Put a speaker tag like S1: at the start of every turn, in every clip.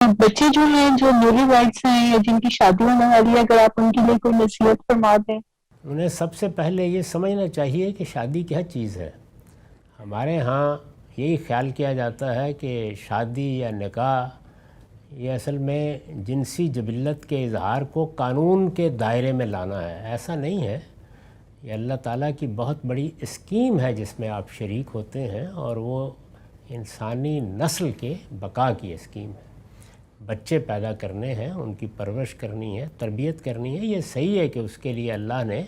S1: बच्चे जो हैं जो न्यूली वाइड्स हैं या जिनकी शादी होने वाली है, अगर आप उनके लिए कोई नसीहत फरमा दें।
S2: उन्हें सबसे पहले ये समझना चाहिए कि शादी क्या चीज़ है। हमारे यहाँ यही ख्याल किया जाता है कि शादी या निकाह ये असल में जिनसी जबिल्लत के इजहार को कानून के दायरे में लाना है। ऐसा नहीं है। ये अल्लाह ताला की बहुत बड़ी स्कीम है जिसमें आप शरीक होते हैं, और वो इंसानी नस्ल के बका की स्कीम है। बच्चे पैदा करने हैं, उनकी परवरिश करनी है, तरबियत करनी है। ये सही है कि उसके लिए अल्लाह ने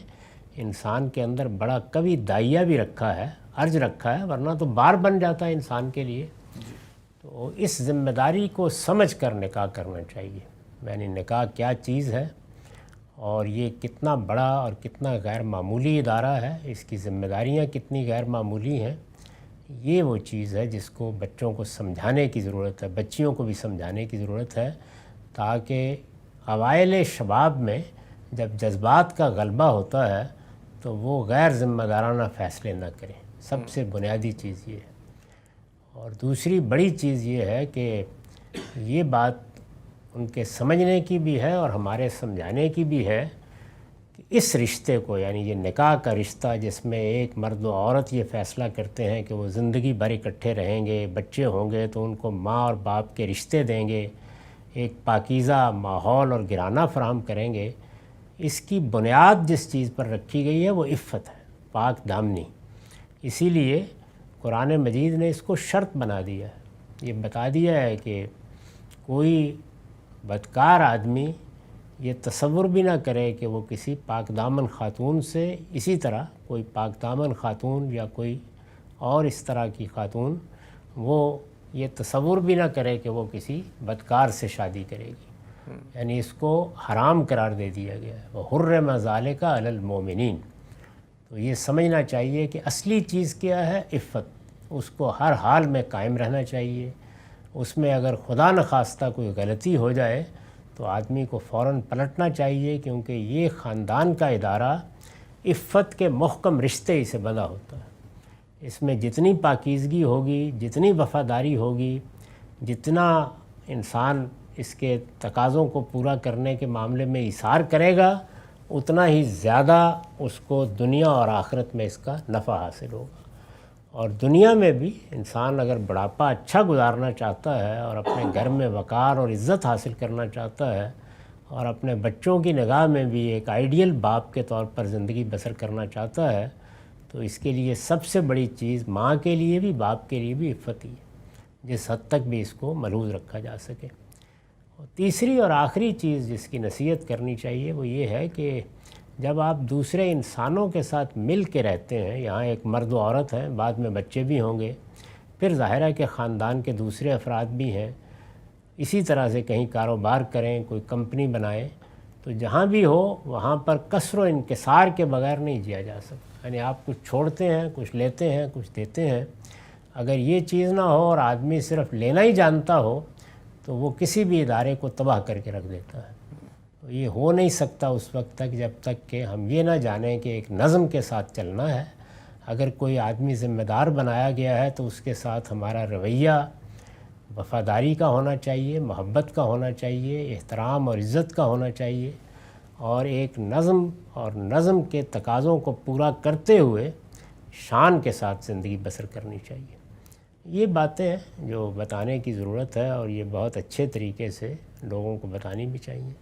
S2: इंसान के अंदर बड़ा कवि दाइया भी रखा है, अर्ज रखा है, वरना तो बार बन जाता है इंसान के लिए। तो इस ज़िम्मेदारी को समझ कर निकाह करना चाहिए। यानी निकाह क्या चीज़ है और ये कितना बड़ा और कितना गैर मामूली इदारा है, इसकी ज़िम्मेदारियाँ कितनी गैर मामूली हैं, ये वो चीज़ है जिसको बच्चों को समझाने की ज़रूरत है, बच्चियों को भी समझाने की ज़रूरत है, ताकि अवाइल शबाब में जब जज्बात का गलबा होता है तो वो गैर ज़िम्मेदाराना फ़ैसले न करें। सबसे बुनियादी चीज़ ये है। और दूसरी बड़ी चीज़ ये है कि ये बात उनके समझने की भी है और हमारे समझाने की भी है कि इस रिश्ते को, यानी ये निकाह का रिश्ता जिसमें एक मर्द और औरत ये फ़ैसला करते हैं कि वो ज़िंदगी भर इकट्ठे रहेंगे, बच्चे होंगे तो उनको माँ और बाप के रिश्ते देंगे, एक पाकीज़ा माहौल और गिराना फराहम करेंगे, इसकी बुनियाद जिस चीज़ पर रखी गई है वो इफ़्फ़त है, पाक दामनी। इसीलिए कुरान मजीद ने इसको शर्त बना दिया है। ये बता दिया है कि कोई बदकार आदमी ये तसव्वुर भी ना करे कि वो किसी पाकदामन ख़ातून से, इसी तरह कोई पाकदामन ख़ातून या कोई और इस तरह की ख़ातून, वो ये तसव्वुर भी ना करे कि वो किसी बदकार से शादी करेगी। यानी इसको हराम करार दे दिया गया है। वह हुर्रिम ज़ालिका अलल मोमिनीन। तो ये समझना चाहिए कि असली चीज़ क्या है, इफ़्फ़त। उसको हर हाल में कायम रहना चाहिए। उसमें अगर खुदा न खास्ता कोई गलती हो जाए तो आदमी को फ़ौरन पलटना चाहिए, क्योंकि ये ख़ानदान का इदारा इफ़्फ़त के मुहकम रिश्ते ही से बंधा होता है। इसमें जितनी पाकीज़गी होगी, जितनी वफ़ादारी होगी, जितना इंसान इसके तकाज़ों को पूरा करने के मामले में इसार करेगा, उतना ही ज़्यादा उसको दुनिया और आखिरत में इसका नफ़ा हासिल होगा। और दुनिया में भी इंसान अगर बुढ़ापा अच्छा गुजारना चाहता है और अपने घर में वक़ार और इज़्ज़त हासिल करना चाहता है और अपने बच्चों की निगाह में भी एक आइडियल बाप के तौर पर ज़िंदगी बसर करना चाहता है, तो इसके लिए सबसे बड़ी चीज़ माँ के लिए भी बाप के लिए भी इफ़्फ़त ही है, जिस हद तक भी इसको मलूज़ रखा जा सके। और तीसरी और आखिरी चीज़ जिसकी नसीहत करनी चाहिए वो ये है कि जब आप दूसरे इंसानों के साथ मिल के रहते हैं, यहाँ एक मर्द औरत है, बाद में बच्चे भी होंगे, फिर ज़ाहिर है कि ख़ानदान के दूसरे अफराद भी हैं, इसी तरह से कहीं कारोबार करें, कोई कंपनी बनाएं, तो जहाँ भी हो वहाँ पर कसर व इनकिसार के बगैर नहीं जिया जा सकता। यानी आप कुछ छोड़ते हैं, कुछ लेते हैं, कुछ देते हैं। अगर ये चीज़ ना हो और आदमी सिर्फ़ लेना ही जानता हो तो वो किसी भी इदारे को तबाह करके रख देता है। तो ये हो नहीं सकता उस वक्त तक जब तक कि हम ये ना जानें कि एक नज़म के साथ चलना है। अगर कोई आदमी ज़िम्मेदार बनाया गया है तो उसके साथ हमारा रवैया वफ़ादारी का होना चाहिए, मोहब्बत का होना चाहिए, एहतराम और इज़्ज़त का होना चाहिए, और एक नज़म और नज़म के तकाज़ों को पूरा करते हुए शान के साथ ज़िंदगी बसर करनी चाहिए। ये बातें हैं जो बताने की ज़रूरत है और ये बहुत अच्छे तरीके से लोगों को बतानी भी चाहिए।